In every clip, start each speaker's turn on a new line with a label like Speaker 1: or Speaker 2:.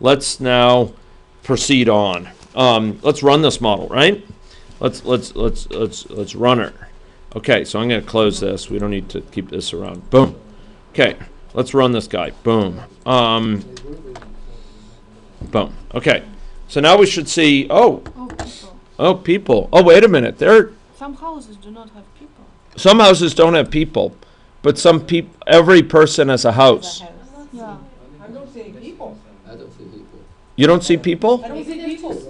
Speaker 1: let's now proceed on. Let's run this model, right? Let's run it. Okay, so I'm going to close this. We don't need to keep this around. Boom. Okay, let's run this guy. Boom. Boom. Okay, so now we should see. Oh, people. Oh, wait a minute.
Speaker 2: Some houses do not have people.
Speaker 1: Some houses don't have people, but every person has a house.
Speaker 2: Yeah.
Speaker 3: I don't see any people.
Speaker 4: I don't see people.
Speaker 1: You don't see people?
Speaker 3: I don't see people.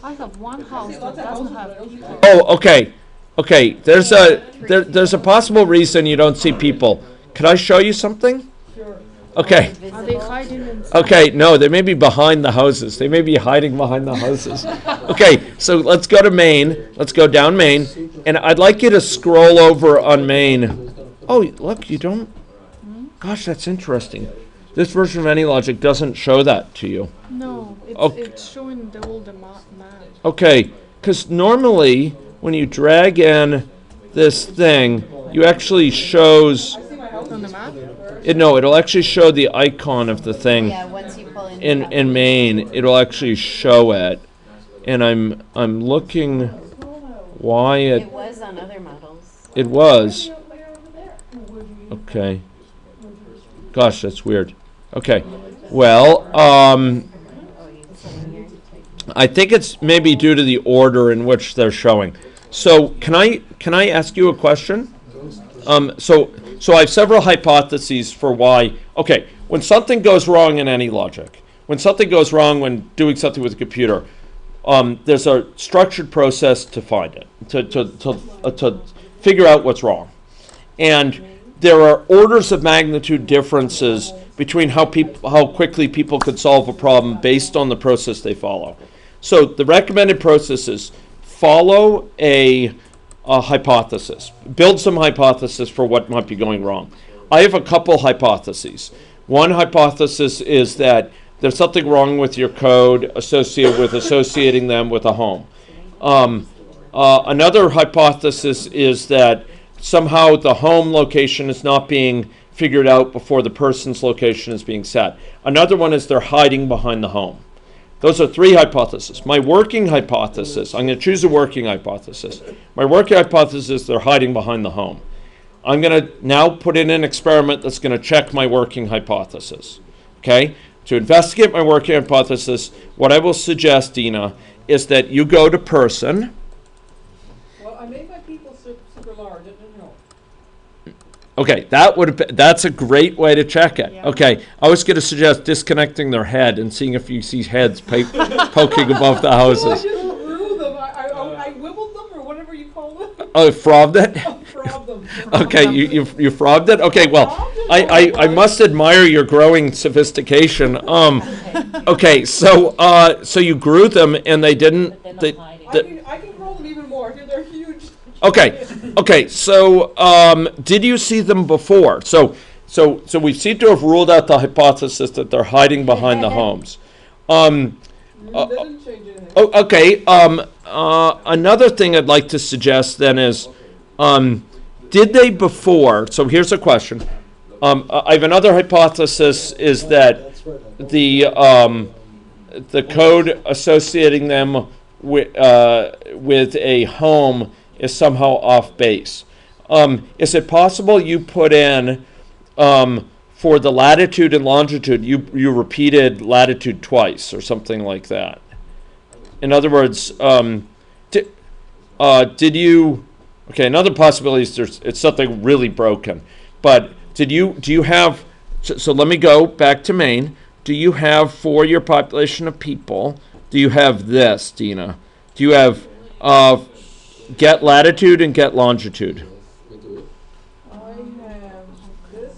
Speaker 2: I have one house that doesn't have people.
Speaker 1: Oh, okay. Okay, there's a possible reason you don't see people. Can I show you something?
Speaker 3: Sure.
Speaker 1: Okay.
Speaker 2: Are they hiding inside?
Speaker 1: Okay, no, they may be behind the houses. They may be hiding behind the houses. Okay, so let's go to Maine. Let's go down Maine. And I'd like you to scroll over on Maine. Oh, look, you don't? Gosh, that's interesting. This version of AnyLogic doesn't show that to you.
Speaker 2: No,
Speaker 1: Okay.
Speaker 2: it's showing the older map.
Speaker 1: Okay, because normally when you drag in this thing, you actually shows,
Speaker 3: I see my house.
Speaker 2: On the map?
Speaker 1: it'll actually show the icon of the thing.
Speaker 5: Yeah, once you pull
Speaker 1: In Maine, it'll actually show it, and I'm looking why
Speaker 5: it was on other models.
Speaker 1: it was. Okay. Gosh, that's weird. Okay. Well, I think it's maybe due to the order in which they're showing. So can I ask you a question? So I have several hypotheses for why. Okay, when something goes wrong in AnyLogic, when something goes wrong when doing something with a computer, there's a structured process to find it, to figure out what's wrong, and there are orders of magnitude differences between how quickly people could solve a problem based on the process they follow. So the recommended process is follow a hypothesis, build some hypothesis for what might be going wrong. I have a couple hypotheses. One hypothesis is that there's something wrong with your code associated with associating them with a home. Another hypothesis is that somehow the home location is not being figured out before the person's location is being set. Another one is they're hiding behind the home. Those are three hypotheses. My working hypothesis, I'm going to choose a working hypothesis. My working hypothesis is they're hiding behind the home. I'm going to now put in an experiment that's going to check my working hypothesis. Okay? To investigate my working hypothesis, what I will suggest, Dina, is that you go to person.
Speaker 3: Well, I made my people super large. I didn't know.
Speaker 1: Okay, that's a great way to check it.
Speaker 2: Yeah.
Speaker 1: Okay, I was going to suggest disconnecting their head and seeing if you see heads poking above the
Speaker 3: No, I
Speaker 1: houses.
Speaker 3: just grew them. I wibbled them or whatever you call them.
Speaker 1: Oh, frobbed it?
Speaker 3: Frobbed them.
Speaker 1: Okay, you frobbed it? Okay, well, I must admire your growing sophistication. Okay, so you grew them and they didn't.
Speaker 3: I can grow them even more. They're huge.
Speaker 1: Okay. So did you see them before? So we seem to have ruled out the hypothesis that they're hiding behind the homes.
Speaker 3: That didn't change anything.
Speaker 1: Oh, okay. Another thing I'd like to suggest then is, did they before? So here's a question. I have another hypothesis is that the code associating them with a home is somehow off base. Is it possible you put in for the latitude and longitude, you repeated latitude twice or something like that? In other words, did you? Okay, another possibility is it's something really broken. But do you have? So let me go back to Maine. Do you have for your population of people? Do you have this, Dina? Do you have get latitude and get longitude?
Speaker 3: I have this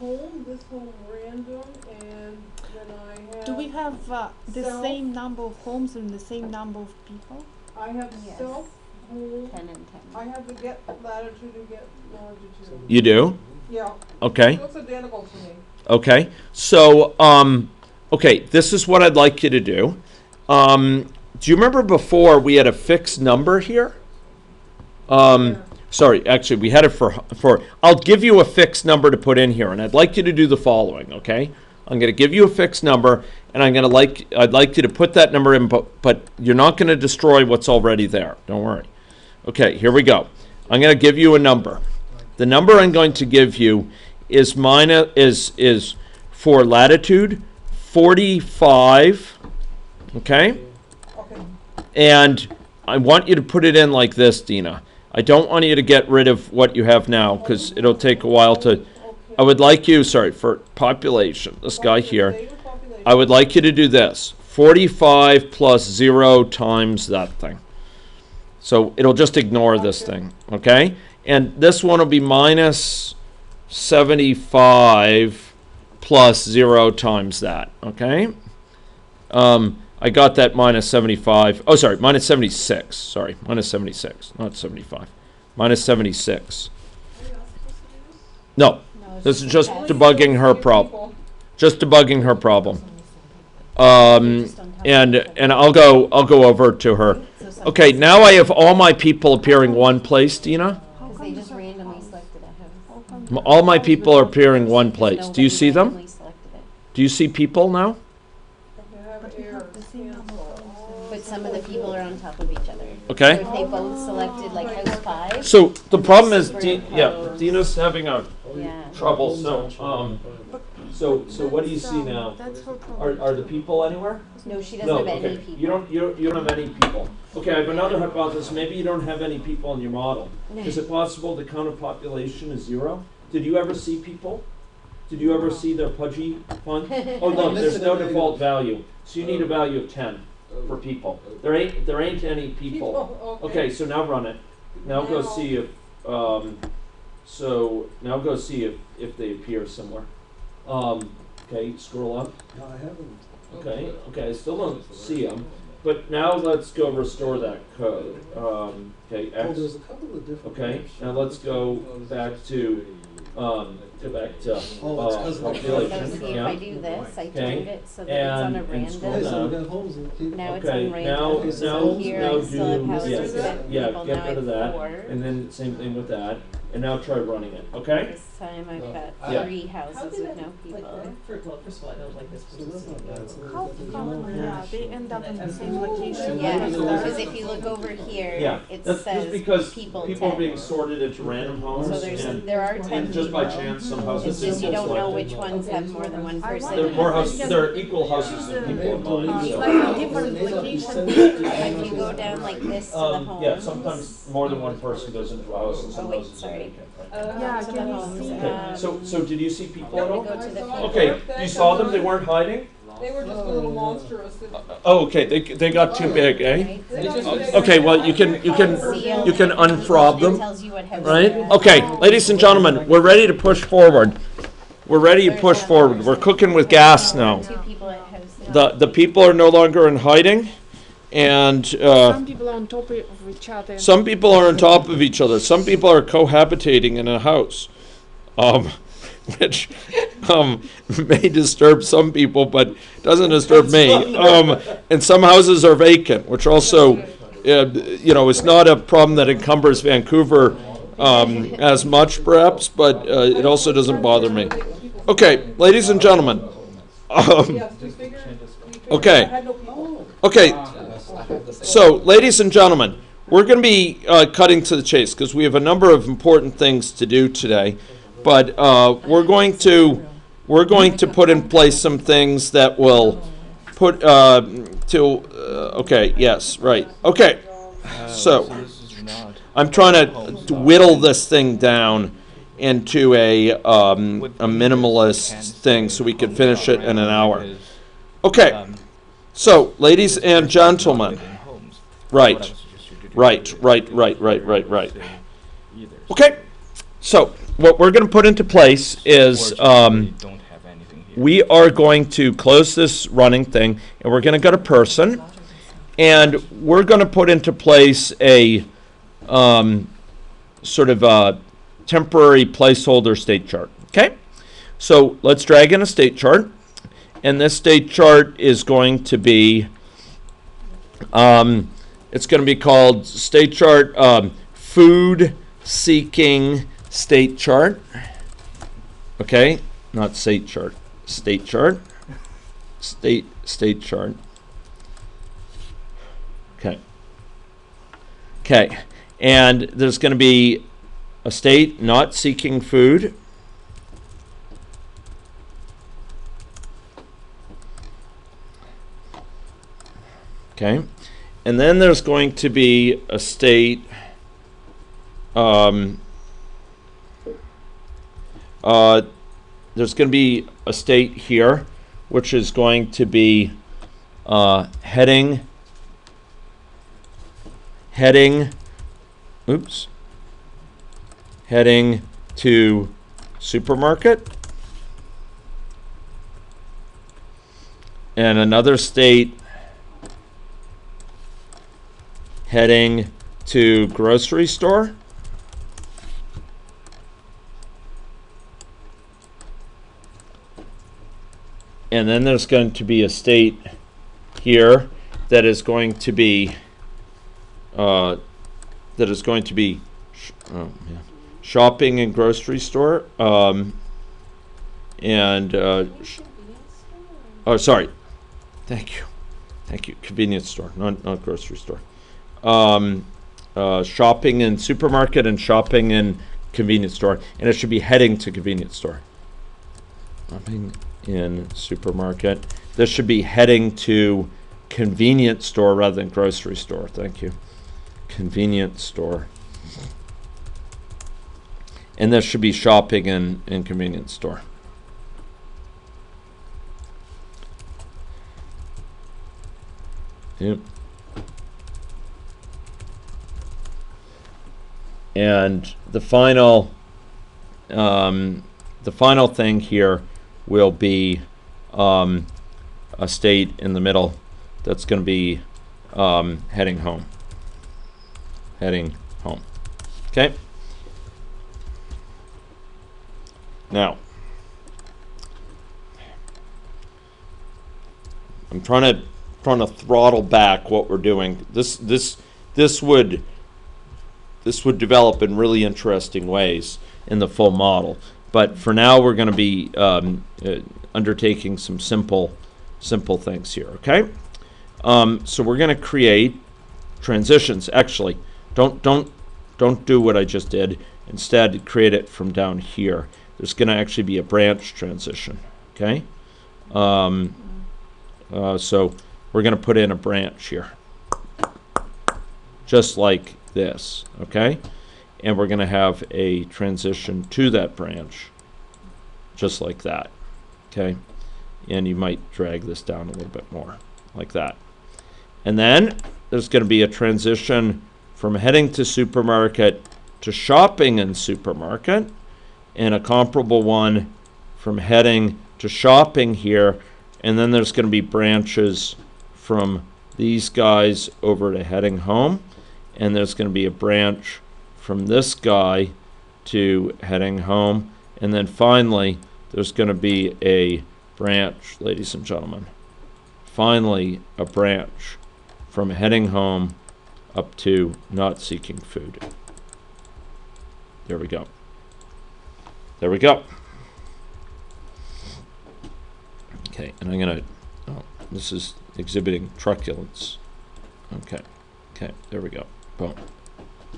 Speaker 3: home random, and then I have.
Speaker 2: Do we have the
Speaker 3: Self.
Speaker 2: same number of homes and the same number of people?
Speaker 3: I have
Speaker 5: Yes.
Speaker 3: self home.
Speaker 5: 10 and 10.
Speaker 3: I have the get latitude and get longitude.
Speaker 1: You do?
Speaker 3: Yeah.
Speaker 1: Okay.
Speaker 3: It looks identical to me.
Speaker 1: Okay. So okay, this is what I'd like you to do. Do you remember before we had a fixed number here? Sorry, actually, we had it for. I'll give you a fixed number to put in here, and I'd like you to do the following, okay? I'm going to give you a fixed number, and I'd like you to put that number in, but you're not going to destroy what's already there. Don't worry. Okay, here we go. I'm going to give you a number. The number I'm going to give you is for latitude 45. Okay? And I want you to put it in like this, Dina. I don't want you to get rid of what you have now because it'll take a while to. I would like you, sorry, for population, this guy here, I would like you to do this. 45 plus 0 times that thing. So it'll just ignore this thing, okay? And this one will be minus 75 plus 0 times that, okay? I got that minus 75. Oh, sorry, minus 76. Sorry, minus 76, not 75. Minus 76. No. This is just debugging her problem. Just debugging her problem. And I'll go over to her. Okay, now I have all my people appearing one place, Dina.
Speaker 5: Because they just randomly selected a house.
Speaker 1: All my people are appearing one place. Do you see them?
Speaker 5: Randomly selected it.
Speaker 1: Do you see people now?
Speaker 5: But some of the people are on top of each other.
Speaker 1: Okay.
Speaker 5: So if they both selected like house 5.
Speaker 1: So the problem is, Dina's having a
Speaker 5: Yeah.
Speaker 1: trouble. So what do you see now?
Speaker 2: That's her problem.
Speaker 1: Are the people anywhere?
Speaker 5: No, she doesn't
Speaker 1: No,
Speaker 5: have
Speaker 1: okay.
Speaker 5: any people.
Speaker 1: You don't have any people. Okay, I have another hypothesis. Maybe you don't have any people in your model. Is it possible the count of population is 0? Did you ever see people? Did you ever see their pudgy fun? Oh no, there's no default value. So you need a value of 10 for people. There ain't any people. Okay, so now run it. Now go see if now go see if they appear somewhere. Okay, scroll up.
Speaker 3: No, I haven't.
Speaker 1: Okay, I still don't see them. But now let's go restore that code. Okay, X.
Speaker 3: There's a couple of different.
Speaker 1: Okay, now let's go back to
Speaker 3: it's 'cause of the
Speaker 1: population.
Speaker 5: So see, if
Speaker 1: Yeah.
Speaker 5: I do this, I
Speaker 1: Okay.
Speaker 5: turned it so that it's on a
Speaker 1: And scroll
Speaker 3: Okay,
Speaker 5: random.
Speaker 3: so we
Speaker 1: down.
Speaker 3: got homes and people.
Speaker 5: Now it's
Speaker 1: Okay,
Speaker 5: on
Speaker 1: now
Speaker 5: random. So here I
Speaker 1: do
Speaker 5: still have houses
Speaker 1: yeah,
Speaker 5: with
Speaker 1: yeah,
Speaker 5: people.
Speaker 1: get
Speaker 5: Now I
Speaker 1: rid of
Speaker 5: have
Speaker 1: that,
Speaker 5: 4.
Speaker 1: and then same thing with that, and now try running it. Okay.
Speaker 5: This time I've got
Speaker 1: Yeah.
Speaker 5: 3 houses with no people.
Speaker 4: First of all, I don't like this.
Speaker 3: So that's not bad. So
Speaker 2: How come, they end up in the same location?
Speaker 5: Yeah,
Speaker 2: Because
Speaker 5: because
Speaker 2: there's-
Speaker 5: if you look over here,
Speaker 1: Yeah,
Speaker 5: it
Speaker 1: that's
Speaker 5: says
Speaker 1: just because
Speaker 5: people
Speaker 1: are
Speaker 5: 10.
Speaker 1: being sorted into random homes,
Speaker 5: So
Speaker 1: and,
Speaker 5: there are 10
Speaker 1: and just by
Speaker 5: people.
Speaker 1: chance some houses
Speaker 5: It's just you
Speaker 1: get
Speaker 5: don't know
Speaker 1: selected.
Speaker 5: which ones have more than one
Speaker 2: I
Speaker 5: person.
Speaker 1: There are more
Speaker 2: Yeah.
Speaker 1: houses. There are equal houses than people in mine.
Speaker 2: Like
Speaker 1: So.
Speaker 2: a different location.
Speaker 5: If you go down like this to the homes.
Speaker 1: Yeah, sometimes more than one person goes into a house, and some
Speaker 5: Oh, wait,
Speaker 1: houses are
Speaker 5: sorry.
Speaker 1: vacant.
Speaker 2: Yeah,
Speaker 5: to the
Speaker 2: can you
Speaker 5: homes.
Speaker 2: see?
Speaker 1: Okay, so did you see people at
Speaker 5: We
Speaker 1: all?
Speaker 5: go to the people.
Speaker 1: Okay, you saw them. They weren't hiding.
Speaker 3: They were just a little monstrous.
Speaker 1: Oh, okay. They got too big, eh?
Speaker 5: Right?
Speaker 3: They don't-
Speaker 1: Okay, well you can unfrob
Speaker 5: It
Speaker 1: them,
Speaker 5: tells you what house
Speaker 1: right?
Speaker 5: they're in.
Speaker 1: Okay, ladies and gentlemen, we're ready to push forward. We're ready to push forward. We're cooking with gas now.
Speaker 5: 2 people at house.
Speaker 1: The people are no longer in hiding, and
Speaker 2: Some people are on top of each other.
Speaker 1: some people are on top of each other. Some people are cohabitating in a house, which may disturb some people, but doesn't disturb me. And some houses are vacant, which also, is not a problem that encumbers Vancouver as much, perhaps, but it also doesn't bother me. Okay, ladies and gentlemen.
Speaker 3: Yes, just figure. I
Speaker 1: Okay.
Speaker 3: had no people.
Speaker 1: Okay. So, ladies and gentlemen, we're going to be cutting to the chase because we have a number of important things to do today. But we're going to put in place some things that will put okay, yes, right. Okay. So I'm trying to whittle this thing down into a minimalist thing so we can finish it in an hour. Okay. So, ladies and gentlemen. Right. Okay. So, what we're going to put into place is we are going to close this running thing, and we're going to go to person, and we're going to put into place a sort of a temporary placeholder state chart. Okay? So, let's drag in a state chart, and this state chart is going to be it's going to be called state chart food seeking state chart. Okay, not state chart. state chart. State chart. Okay. Okay. And there's going to be a state not seeking food. Okay. And then there's going to be a state there's going to be a state here which is going to be heading to supermarket, and another state heading to grocery store, and then there's going to be a state here that is going to be shopping and grocery store, sorry, thank you, convenience store, not grocery store. Shopping in supermarket and shopping in convenience store, and it should be heading to convenience store. Shopping in supermarket. This should be heading to convenience store rather than grocery store. Thank you. Convenience store. And this should be shopping in convenience store. Yep. And the final thing here will be a state in the middle that's going to be heading home. Heading home. Okay. Now, I'm trying to throttle back what we're doing. This would develop in really interesting ways in the full model. But for now, we're going to be undertaking some simple things here. Okay. So we're going to create transitions. Actually, don't do what I just did. Instead, create it from down here. There's going to actually be a branch transition. Okay. So we're going to put in a branch here, just like this. Okay. And we're going to have a transition to that branch, just like that. Okay. And you might drag this down a little bit more, like that. And then there's going to be a transition from heading to supermarket to shopping in supermarket, and a comparable one from heading to shopping here. And then there's going to be branches from these guys over to heading home. And there's going to be a branch from this guy to heading home. And then finally, there's going to be a branch, ladies and gentlemen. Finally, a branch from heading home up to not seeking food. There we go. There we go. Okay, and I'm going to, this is exhibiting truculence. Okay, there we go. Boom.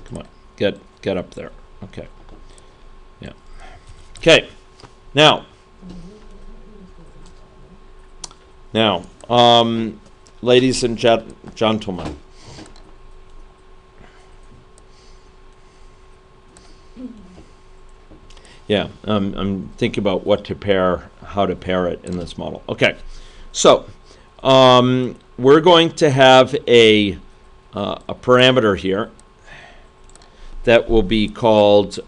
Speaker 1: Come on, get up there. Okay. Yeah. Okay. Now, ladies and gentlemen, yeah, I'm thinking about what to pair, how to pair it in this model. Okay, so we're going to have a parameter here that will be called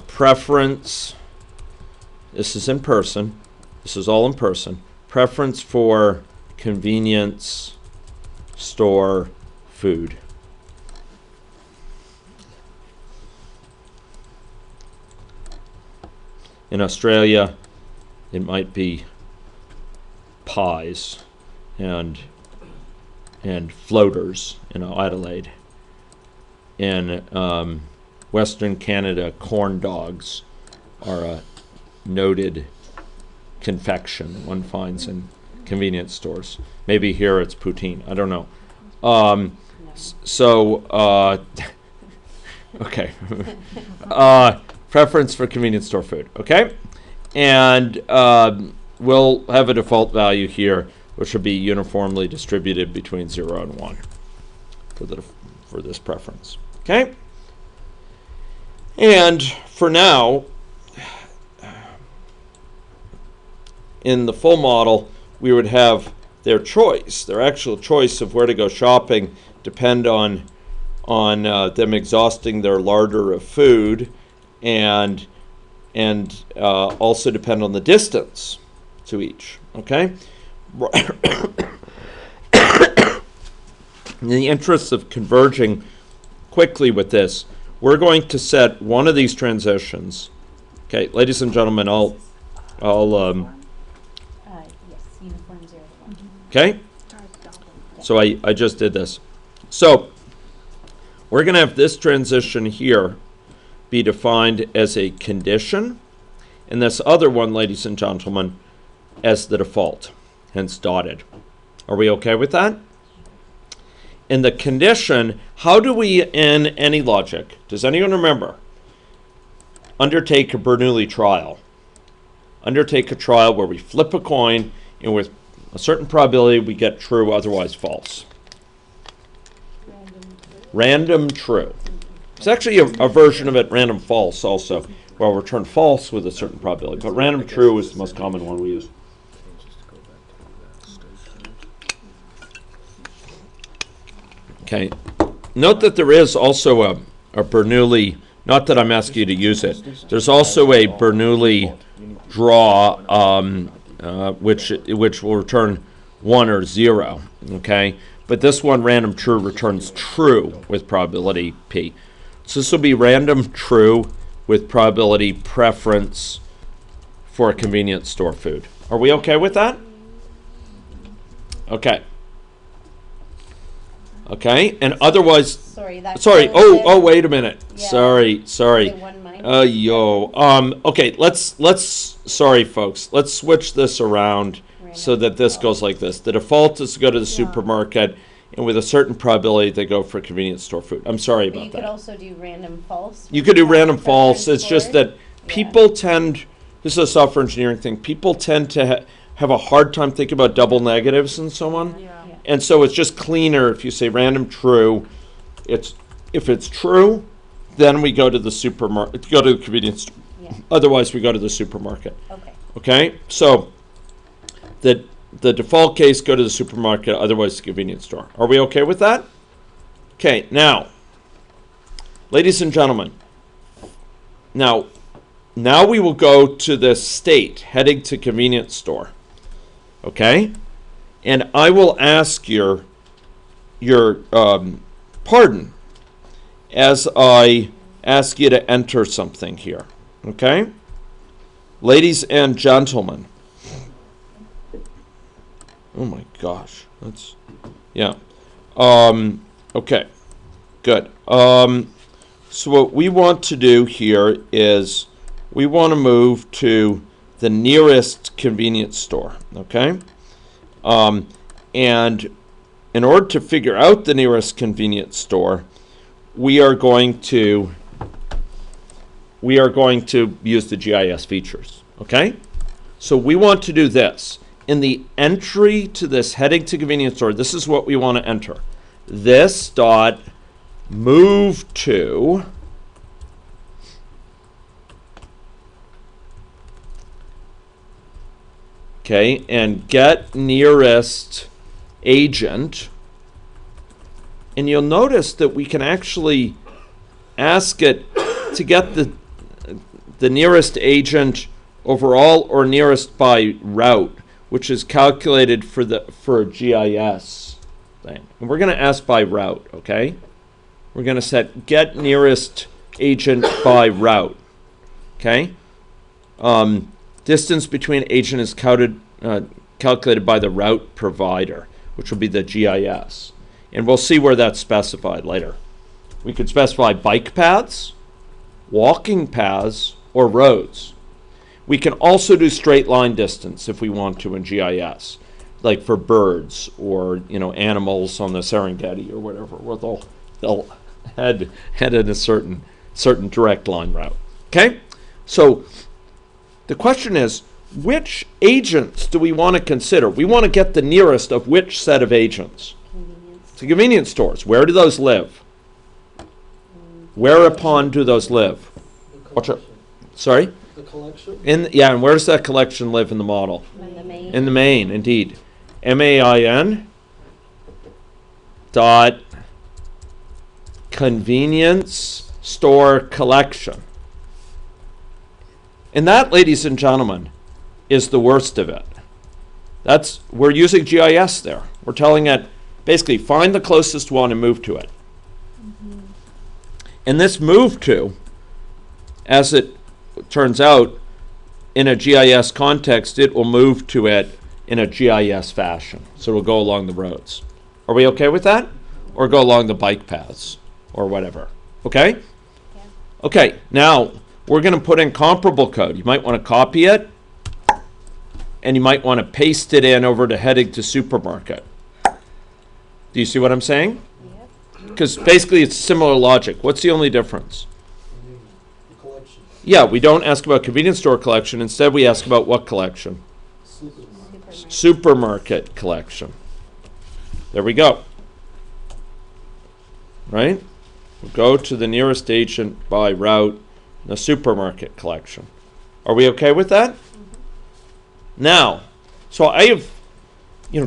Speaker 1: preference. This is in person. This is all in person. Preference for convenience store food. In Australia, it might be pies and floaters in Adelaide. In Western Canada, corn dogs are a noted confection one finds in convenience stores. Maybe here it's poutine. I don't know. Okay. Preference for convenience store food. Okay, and we'll have a default value here, which will be uniformly distributed between 0 and 1 for this preference. Okay, and for now, in the full model, we would have their choice, their actual choice of where to go shopping, depend on them exhausting their larder of food, and also depend on the distance to each. Okay. In the interest of converging quickly with this, we're going to set one of these transitions. Okay, ladies and gentlemen, I'll
Speaker 5: Yes, uniform 0 to 1.
Speaker 1: okay. So I just did this. So we're going to have this transition here be defined as a condition, and this other one, ladies and gentlemen, as the default, hence dotted. Are we okay with that? In the condition, how do we, in any logic, does anyone remember, undertake a Bernoulli trial? Undertake a trial where we flip a coin, and with a certain probability we get true, otherwise false. Random true. It's actually a version of it, random false also, where we'll return false with a certain probability. But random true is the most common one we use. Okay. Note that there is also a Bernoulli, not that I'm asking you to use it, there's also a Bernoulli draw which will return 1 or 0. Okay. But this one, random true, returns true with probability P. So this will be random true with probability preference for a convenience store food. Are we okay with that? Okay. Okay, and otherwise,
Speaker 5: Sorry, that.
Speaker 1: oh, wait a minute.
Speaker 5: Yeah.
Speaker 1: Sorry.
Speaker 5: Is it 1 minus?
Speaker 1: Okay, sorry folks, let's switch this around so that this goes like this. The default is to go to the supermarket, and with a certain probability they go for convenience store food. I'm sorry
Speaker 5: But
Speaker 1: about
Speaker 5: you
Speaker 1: that.
Speaker 5: could also do random false.
Speaker 1: You could do random false.
Speaker 5: Preference
Speaker 1: It's just
Speaker 5: for-
Speaker 1: that people tend, this is a software engineering thing, people tend to have a hard time thinking about double negatives and so on.
Speaker 2: Yeah.
Speaker 1: And so it's just cleaner if you say random true. If it's true, then we go to the supermarket, go to the convenience store.
Speaker 5: Yeah.
Speaker 1: Otherwise, we go to the supermarket.
Speaker 5: Okay.
Speaker 1: Okay? So the default case, go to the supermarket, otherwise the convenience store. Are we okay with that? Okay, now, ladies and gentlemen, now we will go to the state, heading to convenience store. Okay? And I will ask your pardon as I ask you to enter something here. Okay? Ladies and gentlemen. Oh my gosh. That's, yeah. Okay. Good. So what we want to do here is we want to move to the nearest convenience store. Okay? And in order to figure out the nearest convenience store, we are going to use the GIS features. Okay? So we want to do this. In the entry to this heading to convenience store, this is what we want to enter. This dot move to okay, and get nearest agent. And you'll notice that we can actually ask it to get the nearest agent overall or nearest by route, which is calculated for a GIS thing. And we're going to ask by route, okay? We're going to set get nearest agent by route, okay? Distance between agent is calculated by the route provider, which will be the GIS. And we'll see where that's specified later. We could specify bike paths, walking paths, or roads. We can also do straight line distance if we want to in GIS, like for birds or animals on the Serengeti or whatever, where they'll head in a certain direct line route. Okay, so the question is, which agents do we want to consider? We want to get the nearest of which set of agents?
Speaker 5: Convenience.
Speaker 1: To convenience stores. Where do those live? Whereupon do those live? Watch out. Sorry?
Speaker 6: The collection?
Speaker 1: And where does that collection live in the model?
Speaker 5: In the main.
Speaker 1: In the main, indeed. MAIN dot convenience store collection. And that, ladies and gentlemen, is the worst of it. We're using GIS there. We're telling it, basically, find the closest one and move to it. And this move to, as it turns out, in a GIS context, it will move to it in a GIS fashion. So it'll go along the roads. Are we okay with that? Or go along the bike paths or whatever. Okay?
Speaker 5: Yeah.
Speaker 1: Okay, now we're going to put in comparable code. You might want to copy it, and you might want to paste it in over to heading to supermarket. Do you see what I'm saying?
Speaker 5: Yep.
Speaker 1: Because basically it's similar logic. What's the only difference?
Speaker 6: The collection.
Speaker 1: Yeah, we don't ask about convenience store collection. Instead, we ask about what collection?
Speaker 6: Supermarket.
Speaker 1: Supermarket collection. There we go. Right? We'll go to the nearest agent by route in the supermarket collection. Are we okay with that? Now, so I have,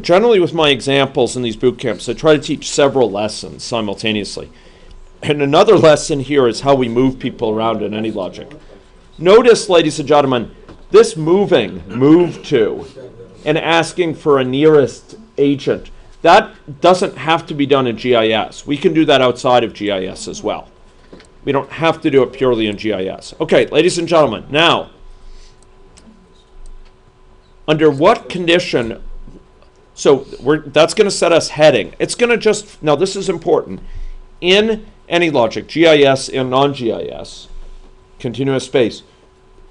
Speaker 1: generally with my examples in these boot camps, I try to teach several lessons simultaneously. And another lesson here is how we move people around in any logic. Notice, ladies and gentlemen, this move to, and asking for a nearest agent, that doesn't have to be done in GIS. We can do that outside of GIS as well. We don't have to do it purely in GIS. Okay, ladies and gentlemen, now, under what condition, so that's going to set us heading. It's going to now this is important. In any logic, GIS and non-GIS, continuous space,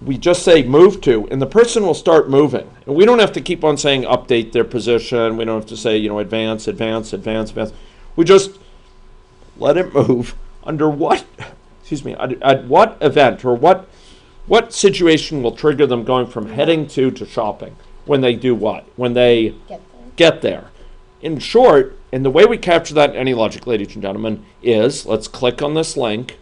Speaker 1: we just say move to, and the person will start moving. And we don't have to keep on saying update their position. We don't have to say, advance. We just let it move. Under what, at what event or what situation will trigger them going from heading to shopping? When they do what? When they get there. In short, and the way we capture that in any logic, ladies and gentlemen, is, let's click on this link,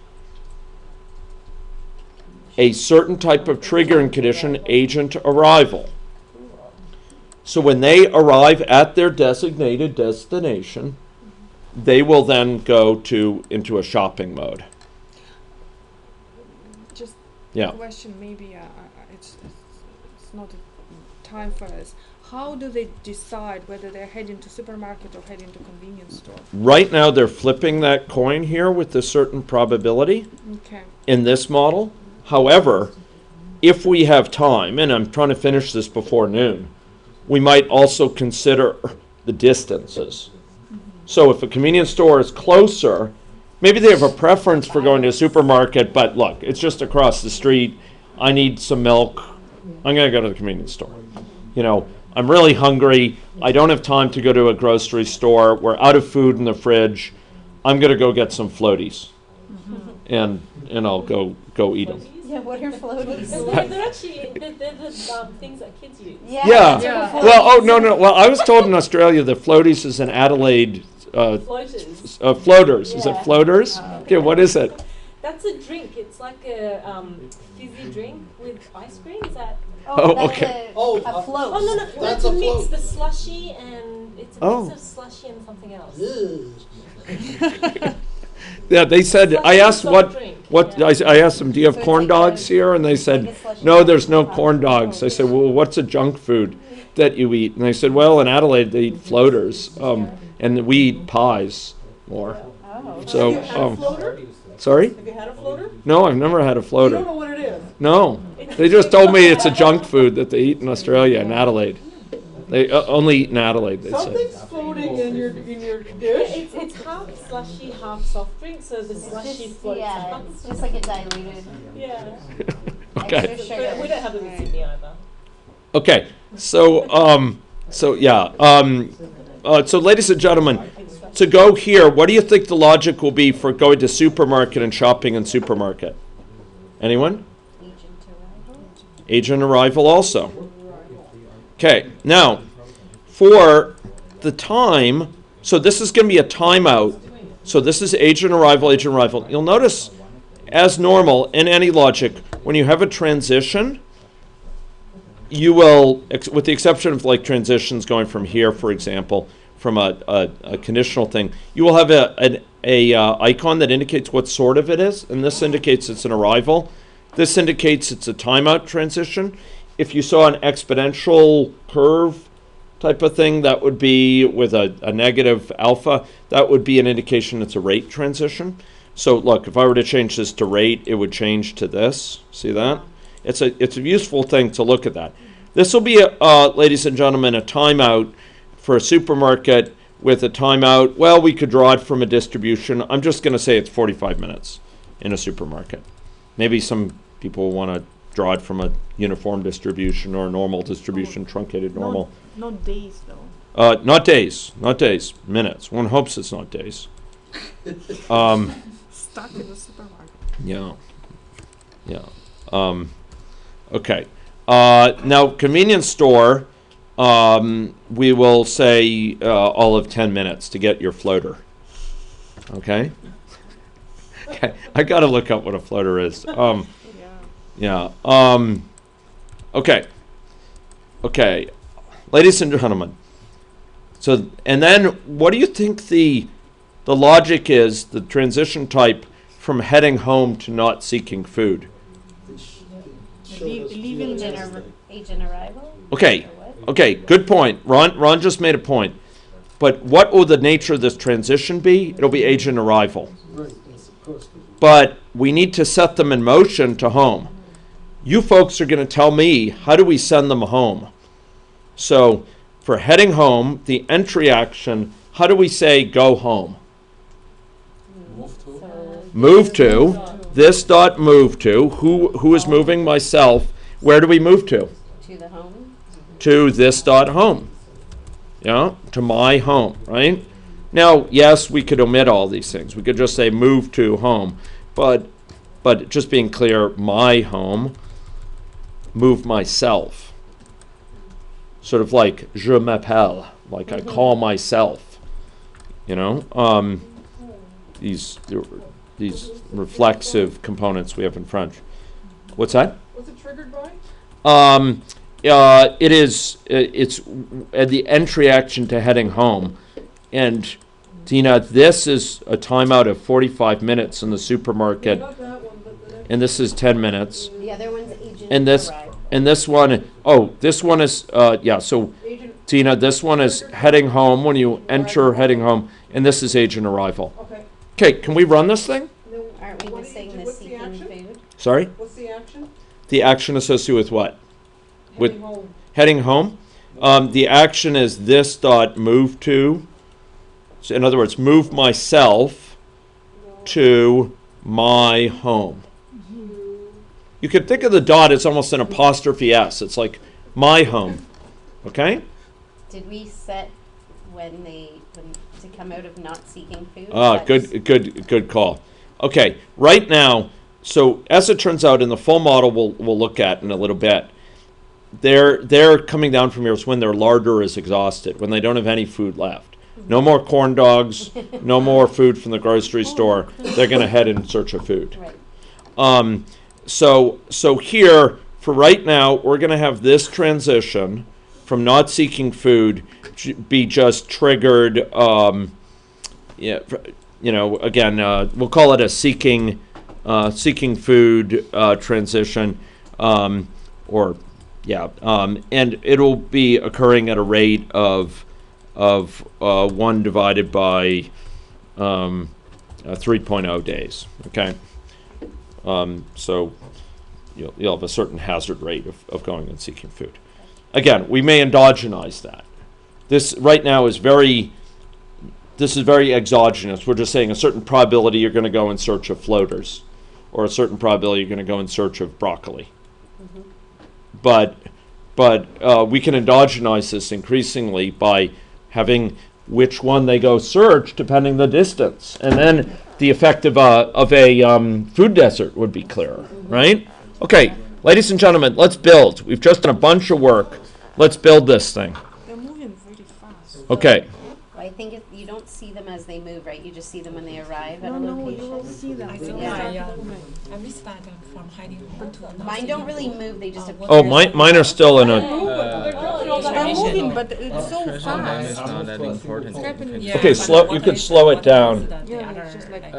Speaker 1: a certain type of triggering condition, agent arrival. So when they arrive at their designated destination, they will then go into a shopping mode.
Speaker 7: Just
Speaker 1: Yeah.
Speaker 7: a question, maybe it's not a time for us. How do they decide whether they're heading to supermarket or heading to convenience store?
Speaker 1: Right now they're flipping that coin here with a certain probability
Speaker 7: Okay.
Speaker 1: in this model. However, if we have time, and I'm trying to finish this before noon, we might also consider the distances. So if a convenience store is closer, maybe they have a preference for going to a supermarket, but look, it's just across the street. I need some milk. I'm going to go to the convenience store. I'm really hungry. I don't have time to go to a grocery store. We're out of food in the fridge. I'm going to go get some floaties. And I'll go eat them.
Speaker 5: Yeah, what are floaties?
Speaker 4: They're actually they're the things that kids use.
Speaker 1: Yeah.
Speaker 7: Yeah.
Speaker 1: Well, no. Well, I was told in Australia that floaties is an Adelaide
Speaker 4: Floaters.
Speaker 1: floaters. Is it
Speaker 4: Yeah.
Speaker 1: floaters? Okay, what is it?
Speaker 4: That's a drink. It's like a fizzy drink with ice cream. Is that?
Speaker 1: Oh,
Speaker 5: that's
Speaker 1: okay.
Speaker 5: a float.
Speaker 4: Oh no,
Speaker 6: That's
Speaker 4: that's
Speaker 6: a
Speaker 4: a mix.
Speaker 6: float.
Speaker 4: The slushy and it's a
Speaker 1: Oh.
Speaker 4: mix of slushy and something else.
Speaker 6: Ugh.
Speaker 1: Yeah, they said,
Speaker 4: It's like
Speaker 1: I
Speaker 4: a
Speaker 1: asked
Speaker 4: soft drink, yeah.
Speaker 1: I asked them, do you have
Speaker 5: So it's
Speaker 1: corn
Speaker 5: like
Speaker 1: dogs
Speaker 5: a-
Speaker 1: here? And they
Speaker 5: like
Speaker 1: said,
Speaker 5: a slushy
Speaker 1: no, there's
Speaker 5: drink.
Speaker 1: no corn dogs. I said, well, what's a junk food that you eat? And they said, well, in Adelaide, they eat floaters, and we eat pies more.
Speaker 5: Oh.
Speaker 1: So,
Speaker 3: Have you had a floater?
Speaker 1: sorry?
Speaker 3: Have you had a floater?
Speaker 1: No, I've never had a
Speaker 3: You don't
Speaker 1: floater.
Speaker 3: know what it is.
Speaker 1: No, they just told me it's a junk food that they eat in Australia and Adelaide. They only eat in Adelaide, they said.
Speaker 3: Something's floating in your
Speaker 4: Yeah,
Speaker 3: dish.
Speaker 4: it's half slushy, half soft drink. So the slushy floats
Speaker 5: Yeah,
Speaker 4: up.
Speaker 5: it's just like a diluted.
Speaker 4: Yeah.
Speaker 5: I
Speaker 1: Okay.
Speaker 5: Extra
Speaker 4: So
Speaker 5: sugar.
Speaker 4: we don't have the recipe either.
Speaker 1: Okay, so yeah, so ladies and gentlemen, to go here, what do you think the logic will be for going to supermarket and shopping in supermarket? Anyone?
Speaker 5: Agent arrival.
Speaker 1: Agent arrival also. Okay, now, for the time, so this is going to be a timeout. So this is agent arrival, agent arrival. You'll notice, as normal, in any logic, when you have a transition, you will, with the exception of like transitions going from here, for example, from a conditional thing, you will have a icon that indicates what sort of it is, and this indicates it's an arrival. This indicates it's a timeout transition. If you saw an exponential curve type of thing, that would be with a negative alpha, that would be an indication it's a rate transition. So look, if I were to change this to rate, it would change to this. See that? It's a useful thing to look at that. This will be, ladies and gentlemen, a timeout for a supermarket with a timeout. Well, we could draw it from a distribution. I'm just going to say it's 45 minutes in a supermarket. Maybe some people want to draw it from a uniform distribution or a normal distribution, truncated normal.
Speaker 7: Not days though.
Speaker 1: Not days, minutes. One hopes it's not days.
Speaker 7: Stuck in the supermarket.
Speaker 1: Yeah. Okay. Now, convenience store, we will say all of 10 minutes to get your floater. Okay? Okay. I got to look up what a floater is.
Speaker 7: Yeah.
Speaker 1: Okay. Okay. Ladies and gentlemen. So, and then what do you think the logic is, the transition type from heading home to not seeking food?
Speaker 7: Leaving
Speaker 5: Agent arrival.
Speaker 1: Okay.
Speaker 5: Or what?
Speaker 1: Okay, good point. Ron just made a point. But what will the nature of this transition be? It'll be agent arrival.
Speaker 6: Right, yes, of course.
Speaker 1: But we need to set them in motion to home. You folks are going to tell me, how do we send them home? So for heading home, the entry action, how do we say go home?
Speaker 6: Move to.
Speaker 5: So
Speaker 1: Move to. This dot move to. Who is moving? Myself. Where do we move to?
Speaker 5: to the home.
Speaker 1: To this dot home. Yeah, to my home, right? Now, yes, we could omit all these things. We could just say move to home, but just being clear, my home, move myself. Sort of like je m'appelle, like I call myself. You know, these reflexive components we have in French. What's that?
Speaker 3: What's it triggered by?
Speaker 1: It's the entry action to heading home. And Tina, this is a timeout of 45 minutes in the supermarket,
Speaker 3: Not that one, but the next.
Speaker 1: and this is 10 minutes.
Speaker 5: The other one's agent
Speaker 1: And this
Speaker 5: arrival.
Speaker 1: and this one, this one is so
Speaker 3: Agent,
Speaker 1: Tina, this one is heading home when you enter heading home, and this is agent arrival.
Speaker 3: okay.
Speaker 1: Okay, can we run this thing?
Speaker 3: Then
Speaker 5: Aren't we
Speaker 3: what
Speaker 5: just
Speaker 3: do you
Speaker 5: saying
Speaker 3: do?
Speaker 5: the
Speaker 3: What's the
Speaker 5: seeking
Speaker 3: action?
Speaker 5: food?
Speaker 1: Sorry?
Speaker 3: What's the action?
Speaker 1: The action associated with what? With-
Speaker 3: Heading home.
Speaker 1: Heading home. The action is this dot move to. So in other words, move myself to my home. You could think of the dot as almost an apostrophe S. It's like my home. Okay?
Speaker 5: Did we set when to come out of not seeking food?
Speaker 1: Ah,
Speaker 5: That's-
Speaker 1: good call. Okay, right now, so as it turns out in the full model we'll look at in a little bit, they're coming down from here when their larder is exhausted, when they don't have any food left. No more corn dogs, no more food from the grocery store. They're going to head in search of food.
Speaker 5: Right.
Speaker 1: So here, for right now, we're going to have this transition from not seeking food be just triggered, again, we'll call it a seeking food transition, and it'll be occurring at a rate of 1 divided by 3.0 days. Okay, so you'll have a certain hazard rate of going and seeking food. Again, we may endogenize that. This right now is very exogenous. We're just saying a certain probability you're going to go in search of floaters, or a certain probability you're going to go in search of broccoli. but we can endogenize this increasingly by having which one they go search depending the distance, and then the effect of a food desert would be clearer, right? Okay, ladies and gentlemen, let's build. We've just done a bunch of work. Let's build this thing.
Speaker 7: They're moving really fast.
Speaker 1: Okay.
Speaker 5: I think you don't see them as they move, right? You just see them when they arrive at a
Speaker 7: No,
Speaker 5: location.
Speaker 7: you will see them.
Speaker 8: I think
Speaker 5: Yeah.
Speaker 8: I restarted from hiding to
Speaker 5: Mine don't really move, they just appear.
Speaker 1: Oh, mine are still in a.
Speaker 7: They're moving, but it's so
Speaker 9: It's
Speaker 7: fast.
Speaker 9: not that important.
Speaker 7: It's happening.
Speaker 8: Yeah,
Speaker 1: Okay,
Speaker 8: but
Speaker 1: slow-
Speaker 8: what
Speaker 1: you could
Speaker 8: is-
Speaker 1: slow it
Speaker 8: what
Speaker 1: down.
Speaker 8: is the
Speaker 7: Yeah,
Speaker 8: other,
Speaker 7: it's just like-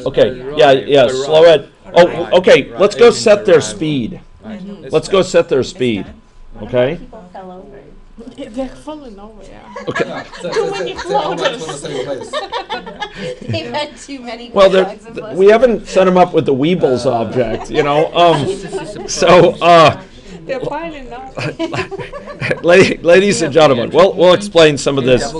Speaker 1: Okay, yeah, slow it. Oh, okay, let's go set their speed. Let's go set their speed, okay?
Speaker 5: People fell over.
Speaker 7: They're falling over, yeah.
Speaker 1: Okay.
Speaker 6: They're all not from the same place.
Speaker 5: They've had too many
Speaker 1: Well,
Speaker 5: dogs and
Speaker 1: we haven't set them up with the Weebles object, you know. So,
Speaker 7: They're piling up.
Speaker 1: ladies and gentlemen, we'll explain some of this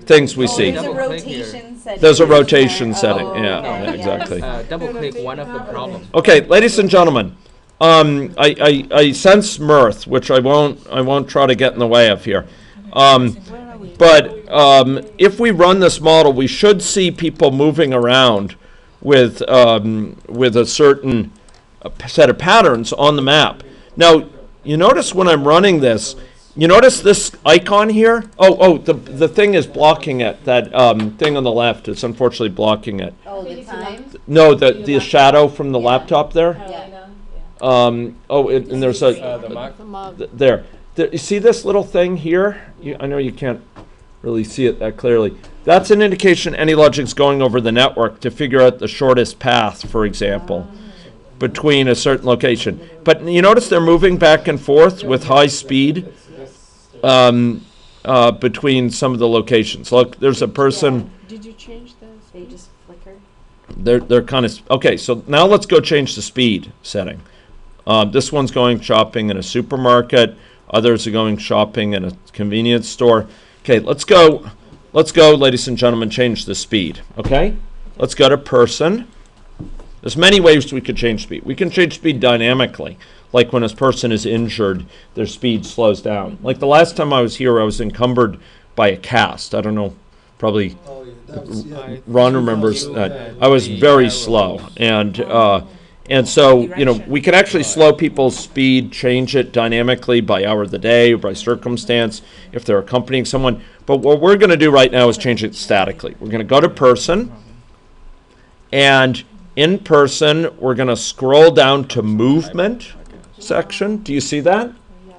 Speaker 1: things we see.
Speaker 5: There's a
Speaker 9: Double-click here.
Speaker 5: rotation setting.
Speaker 1: There's a rotation setting,
Speaker 5: Oh,
Speaker 1: yeah,
Speaker 5: okay,
Speaker 1: exactly.
Speaker 9: Double click one of the problems.
Speaker 1: Okay, ladies and gentlemen, I sense mirth, which I won't try to get in the way of here. But if we run this model, we should see people moving around with a certain set of patterns on the map. Now, you notice when I'm running this, you notice this icon here? The thing is blocking it. That thing on the left is unfortunately blocking it.
Speaker 5: Oh, the time?
Speaker 1: No, the shadow from the laptop there.
Speaker 5: Yeah.
Speaker 1: And there's a
Speaker 6: The mark.
Speaker 7: The mug.
Speaker 1: there. You see this little thing here? I know you can't really see it that clearly. That's an indication AnyLogic's going over the network to figure out the shortest path, for example, between a certain location. But you notice they're moving back and forth with high speed between some of the locations. Look, there's a person.
Speaker 7: Did you change the
Speaker 5: They
Speaker 7: speed?
Speaker 5: just flicker.
Speaker 1: They're kind of okay. So now let's go change the speed setting. This one's going shopping in a supermarket. Others are going shopping in a convenience store. Okay, let's go, ladies and gentlemen, change the speed. Okay, let's go to person. There's many ways we could change speed. We can change speed dynamically. Like when a person is injured, their speed slows down. Like the last time I was here, I was encumbered by a cast. I don't know, probably
Speaker 6: Oh, yeah, that's, yeah.
Speaker 1: Ron remembers that. I was very slow, and so we can actually slow people's speed, change it dynamically by hour of the day, by circumstance, if they're accompanying someone. But what we're going to do right now is change it statically. We're going to go to person, and in person, we're going to scroll down to movement section. Do you see that?
Speaker 7: Yes.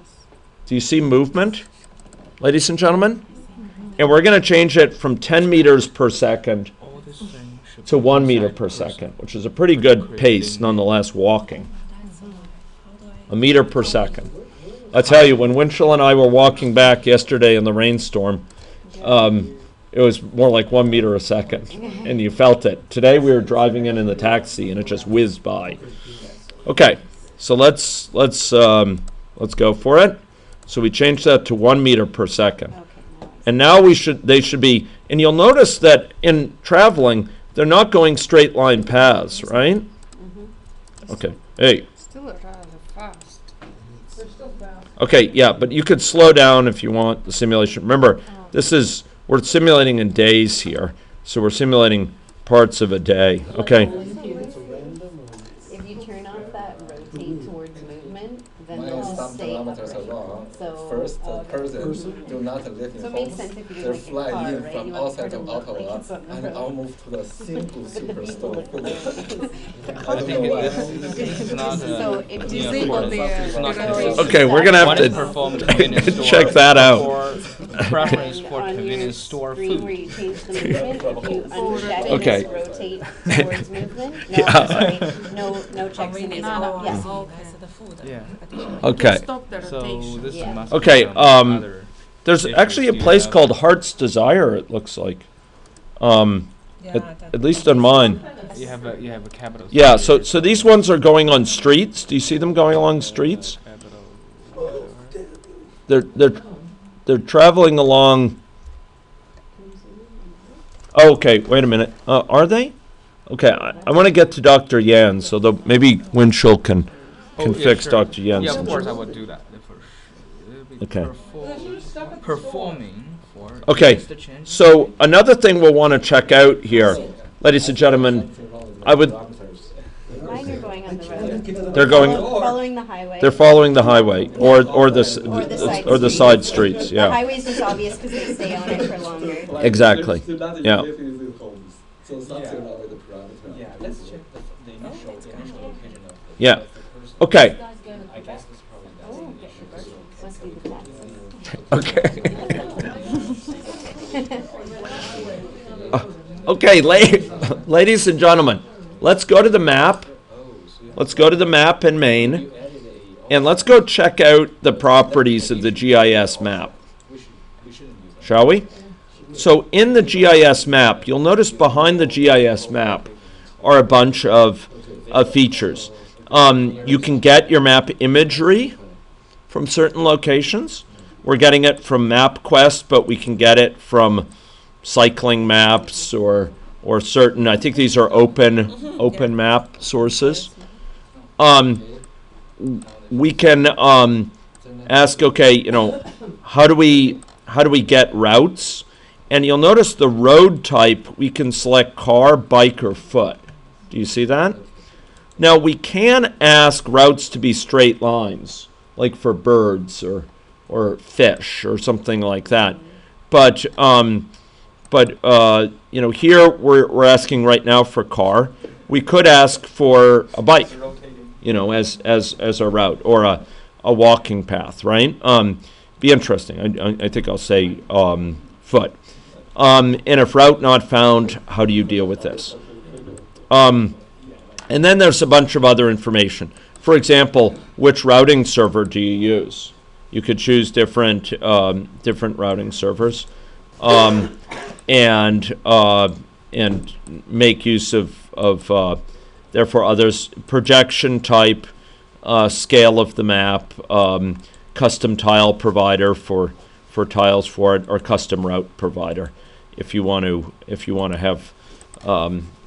Speaker 1: Do you see movement, ladies and gentlemen? And we're going to change it from 10 meters per second to 1 meter per second, which is a pretty good pace, nonetheless, walking. A meter per second. I tell you, when Winchell and I were walking back yesterday in the rainstorm, it was more like 1 meter a second, and you felt it. Today we were driving in the taxi, and it just whizzed by. Okay, so let's go for it. So we changed that to 1 meter per second. And now they should be, and you'll notice that in traveling, they're not going straight line paths, right? Okay, hey,
Speaker 7: Still rather fast.
Speaker 3: They're still fast.
Speaker 1: okay, yeah, but you could slow down if you want the simulation. Remember, we're simulating in days here, so we're simulating parts of a day, okay?
Speaker 5: If you turn off that rotate towards movement, then
Speaker 6: Mine
Speaker 5: they'll
Speaker 6: is some
Speaker 5: stay
Speaker 6: parameters are
Speaker 5: upright.
Speaker 6: wrong.
Speaker 5: So,
Speaker 6: First, the person do not live in
Speaker 5: So it makes
Speaker 6: homes.
Speaker 5: sense if you do
Speaker 6: They
Speaker 5: like a
Speaker 6: fly
Speaker 5: car,
Speaker 6: in
Speaker 5: right?
Speaker 6: from
Speaker 5: You want
Speaker 6: outside
Speaker 5: the
Speaker 6: of
Speaker 5: car to look like
Speaker 6: Ottawa
Speaker 5: it's on the
Speaker 6: and
Speaker 5: road.
Speaker 6: I'll move to the single superstore. I
Speaker 9: I
Speaker 6: don't
Speaker 9: think
Speaker 6: know why.
Speaker 9: it's not
Speaker 5: So if you
Speaker 9: yeah,
Speaker 7: disable
Speaker 9: important.
Speaker 7: the,
Speaker 9: It's not
Speaker 7: the
Speaker 9: important.
Speaker 1: Okay, we're gonna have
Speaker 9: One is
Speaker 1: to
Speaker 9: performed convenience store
Speaker 1: check that out.
Speaker 9: for preference for
Speaker 5: on your
Speaker 9: convenience store
Speaker 5: screen where
Speaker 9: food.
Speaker 5: you change the movement, if you uncheck it
Speaker 1: Okay.
Speaker 5: as rotate towards movement, no,
Speaker 1: Yeah.
Speaker 5: sorry, no checks in
Speaker 8: Convenience
Speaker 5: it.
Speaker 8: store,
Speaker 5: Yes.
Speaker 8: that's the food.
Speaker 9: Yeah.
Speaker 8: additional.
Speaker 1: Okay.
Speaker 7: stop the
Speaker 9: So
Speaker 7: rotation.
Speaker 9: this
Speaker 5: Yeah.
Speaker 9: must
Speaker 1: Okay,
Speaker 9: be some other
Speaker 1: There's
Speaker 9: issues.
Speaker 1: actually a
Speaker 9: Do you
Speaker 1: place
Speaker 9: have-
Speaker 1: called Heart's Desire, it looks like.
Speaker 8: Yeah,
Speaker 1: At least on mine.
Speaker 9: You have a capital.
Speaker 1: Yeah,
Speaker 9: city,
Speaker 1: so these ones are going on streets. Do you see them going along streets?
Speaker 9: capital, whatever.
Speaker 1: They're traveling along. Oh, okay, wait a minute. Are they? Okay, I want to get to Dr. Yan, so maybe Winchell can can
Speaker 9: yeah,
Speaker 1: fix
Speaker 9: sure.
Speaker 1: Dr.
Speaker 9: Yeah,
Speaker 1: Jensen.
Speaker 9: of course I would do that.
Speaker 1: Okay.
Speaker 9: Performing for
Speaker 1: Okay,
Speaker 9: the change.
Speaker 1: so another thing we'll want to check out here, ladies and gentlemen, I would,
Speaker 5: Mine are going on the road.
Speaker 1: they're going,
Speaker 5: Following the highway.
Speaker 1: they're following the highway, or the
Speaker 5: Or the side
Speaker 1: streets,
Speaker 5: The
Speaker 1: yeah,
Speaker 5: highway's just obvious because they stay on it for longer.
Speaker 1: exactly, yeah.
Speaker 6: So it's not taking away the parameter.
Speaker 9: Yeah, let's check the initial location of the
Speaker 1: Yeah. Okay,
Speaker 9: I guess it's probably
Speaker 5: Oh, must be the taxes.
Speaker 1: okay. Okay, ladies and gentlemen, let's go to the map. Let's go to the map in Maine, and let's go check out the properties of the GIS map. Shall we? So in the GIS map, you'll notice behind the GIS map are a bunch of features. You can get your map imagery from certain locations. We're getting it from MapQuest, but we can get it from cycling maps or certain, I think these are open map sources. We can ask, okay, you know, how do we get routes? And you'll notice the road type, we can select car, bike, or foot. Do you see that? Now we can ask routes to be straight lines, like for birds or fish or something like that. But you know, here we're asking right now for car. We could ask for a bike, you know, as a route, or a walking path, right? Be interesting. I think I'll say foot. And if route not found, how do you deal with this? And then there's a bunch of other information. For example, which routing server do you use? You could choose different routing servers, and make use of therefore others. Projection type, scale of the map, custom tile provider for tiles for it, or custom route provider if you want to have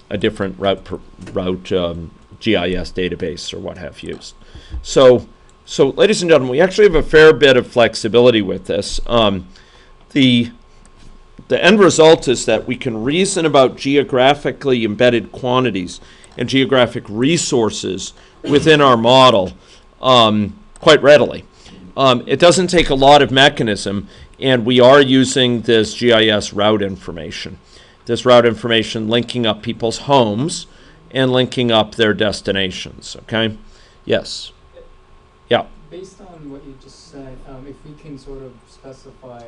Speaker 1: a different route GIS database or what have you. So ladies and gentlemen, we actually have a fair bit of flexibility with this. The end result is that we can reason about geographically embedded quantities and geographic resources within our model quite readily. It doesn't take a lot of mechanism, and we are using this GIS route information. This route information linking up people's homes and linking up their destinations, okay? Yes. Yeah.
Speaker 10: Based on what you just said, if we can sort of specify,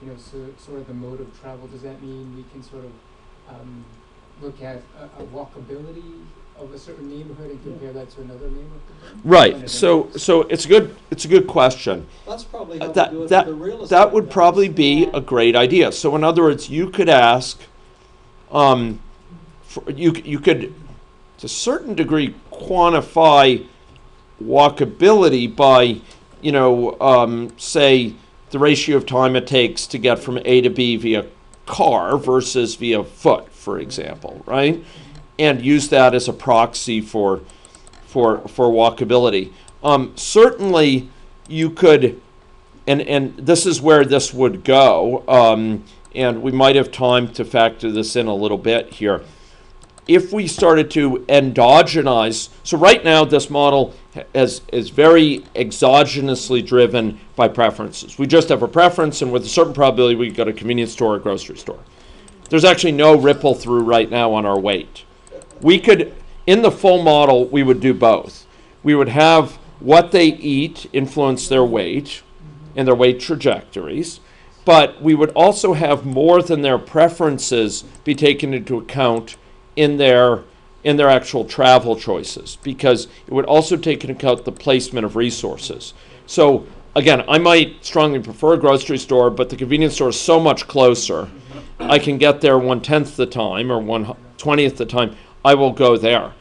Speaker 10: you know, sort of the mode of travel, does that mean we can sort of look at a walkability of a certain neighborhood and compare that to another neighborhood?
Speaker 1: Right. So it's a good question.
Speaker 3: That's probably how we do it for the real estate
Speaker 1: That would
Speaker 3: guys.
Speaker 1: probably be a great idea. So in other words, you could ask, you could to a certain degree quantify walkability by, you know, say the ratio of time it takes to get from A to B via car versus via foot, for example, right? And use that as a proxy for walkability. Certainly, you could, and this is where this would go, and we might have time to factor this in a little bit here. If we started to endogenize, so right now this model is very exogenously driven by preferences. We just have a preference, and with a certain probability we go to a convenience store or a grocery store. There's actually no ripple through right now on our weight. We could, in the full model, we would do both. We would have what they eat influence their weight and their weight trajectories, but we would also have more than their preferences be taken into account in their actual travel choices, because it would also take into account the placement of resources. So again, I might strongly prefer a grocery store, but the convenience store is so much closer. I can get there 1/10 the time or 1/20th the time. I will go there.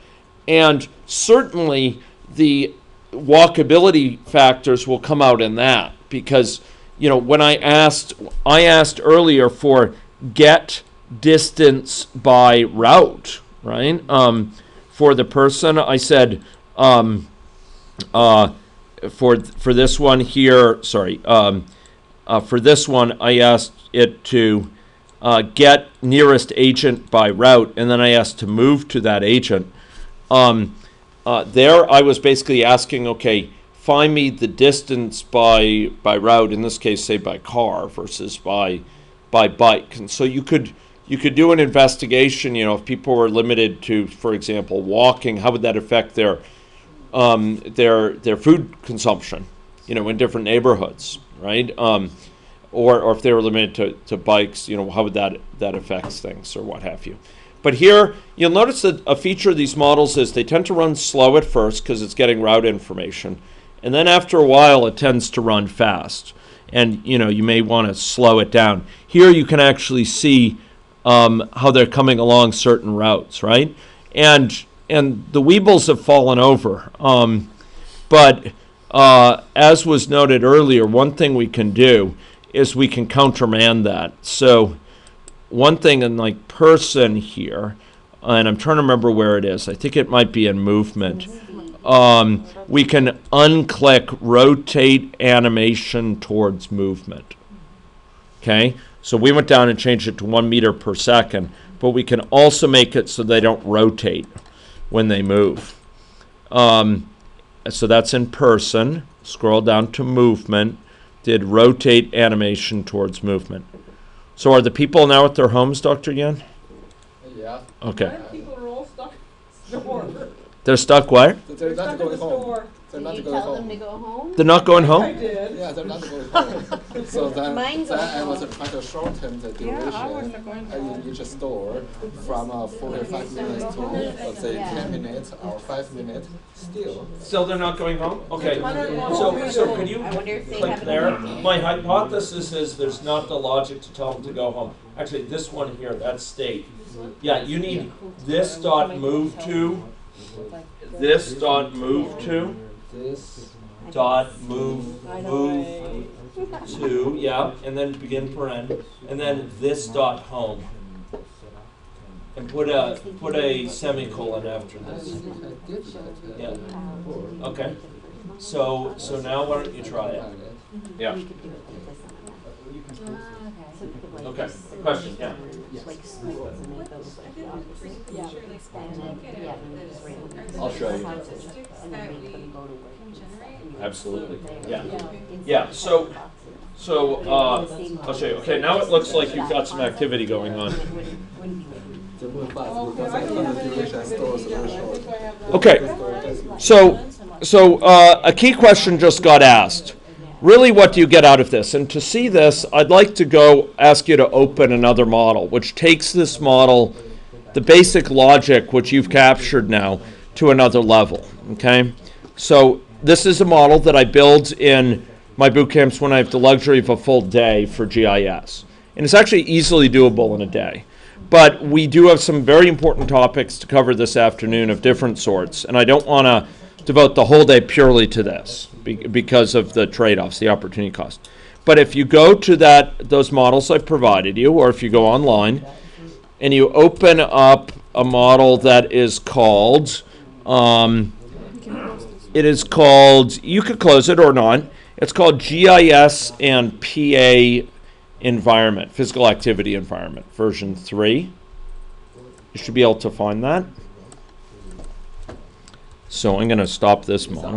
Speaker 1: And certainly the walkability factors will come out in that, because, you know, when I asked earlier for get distance by route, right? For the person, I said, for this one here, sorry, for this one, I asked it to get nearest agent by route, and then I asked to move to that agent. There, I was basically asking, okay, find me the distance by route, in this case, say by car versus by bike. And so you could do an investigation, if people were limited to, for example, walking, how would that affect their food consumption, in different neighborhoods, right? Or if they were limited to bikes, how would that affect things or what have you. But here, you'll notice that a feature of these models is they tend to run slow at first because it's getting route information. And then after a while, it tends to run fast. And, you may want to slow it down. Here you can actually see how they're coming along certain routes, right? And the Weebles have fallen over. But as was noted earlier, one thing we can do is we can countermand that. So one thing in like person here, and I'm trying to remember where it is. I think it might be in movement. We can unclick rotate animation towards movement. Okay, so we went down and changed it to 1 meter per second, but we can also make it so they don't rotate when they move. So that's in person. Scroll down to movement. Did rotate animation towards movement. So are the people now at their homes, Dr. Yen?
Speaker 6: Yeah.
Speaker 1: Okay.
Speaker 3: People are all stuck in the store.
Speaker 1: They're stuck where?
Speaker 6: They're not
Speaker 3: Stuck in
Speaker 6: going
Speaker 3: the
Speaker 6: home.
Speaker 3: store.
Speaker 6: They're
Speaker 5: Did
Speaker 6: not
Speaker 5: you
Speaker 6: going
Speaker 5: tell them
Speaker 6: home.
Speaker 5: to go home?
Speaker 1: They're not going
Speaker 3: I
Speaker 1: home?
Speaker 3: did.
Speaker 6: Yeah, they're not going home. So then,
Speaker 5: Mine goes
Speaker 6: I was
Speaker 5: home.
Speaker 6: trying to shorten the
Speaker 7: Yeah,
Speaker 6: duration
Speaker 7: ours are going home.
Speaker 6: in each store from 45 minutes to, let's say,
Speaker 5: Yeah.
Speaker 6: 10 minutes or 5 minutes.
Speaker 1: Still they're not going home? Okay. So can you
Speaker 5: I wonder if they
Speaker 1: click
Speaker 5: have it
Speaker 1: there?
Speaker 5: on-
Speaker 1: My hypothesis is there's not the logic to tell them to go home. Actually, this one here, that's state. Yeah, you need this dot move to, this dot move to,
Speaker 6: This
Speaker 1: dot move to, yeah, and then begin paren, and then this dot home. And put a semicolon after this.
Speaker 6: I did that.
Speaker 1: Yeah. Okay. So now why don't you try it? Yeah. Okay. Question, yeah.
Speaker 5: Like schools and make those like the opposite.
Speaker 4: Yeah.
Speaker 5: And then, yeah, and then just randomly.
Speaker 1: I'll show you.
Speaker 5: And then make them go to work and stuff. And you
Speaker 1: Absolutely.
Speaker 5: put them
Speaker 1: Yeah.
Speaker 5: there.
Speaker 1: Yeah,
Speaker 5: Inside
Speaker 1: so-
Speaker 5: the boxes.
Speaker 1: I'll show you. Okay, now it looks like you've got some activity going on.
Speaker 5: Wouldn't be
Speaker 6: to move fast
Speaker 3: Okay,
Speaker 6: because
Speaker 3: I
Speaker 6: I
Speaker 3: don't
Speaker 6: think
Speaker 3: have
Speaker 6: the
Speaker 3: any
Speaker 6: duration stores
Speaker 3: activity
Speaker 6: are
Speaker 3: either.
Speaker 6: very
Speaker 3: I
Speaker 6: short.
Speaker 3: think I have that.
Speaker 1: Okay. So a key question just got asked. Really, what do you get out of this? And to see this, I'd like to go ask you to open another model, which takes this model, the basic logic, which you've captured now, to another level, okay? So this is a model that I build in my boot camps when I have the luxury of a full day for GIS. And it's actually easily doable in a day. But we do have some very important topics to cover this afternoon of different sorts, and I don't want to devote the whole day purely to this because of the trade-offs, the opportunity cost. But if you go to those models I've provided you, or if you go online and you open up a model that is called, you could close it or not, it's called GIS and PA Environment, Physical Activity Environment, version 3. You should be able to find that. So I'm going to stop this model.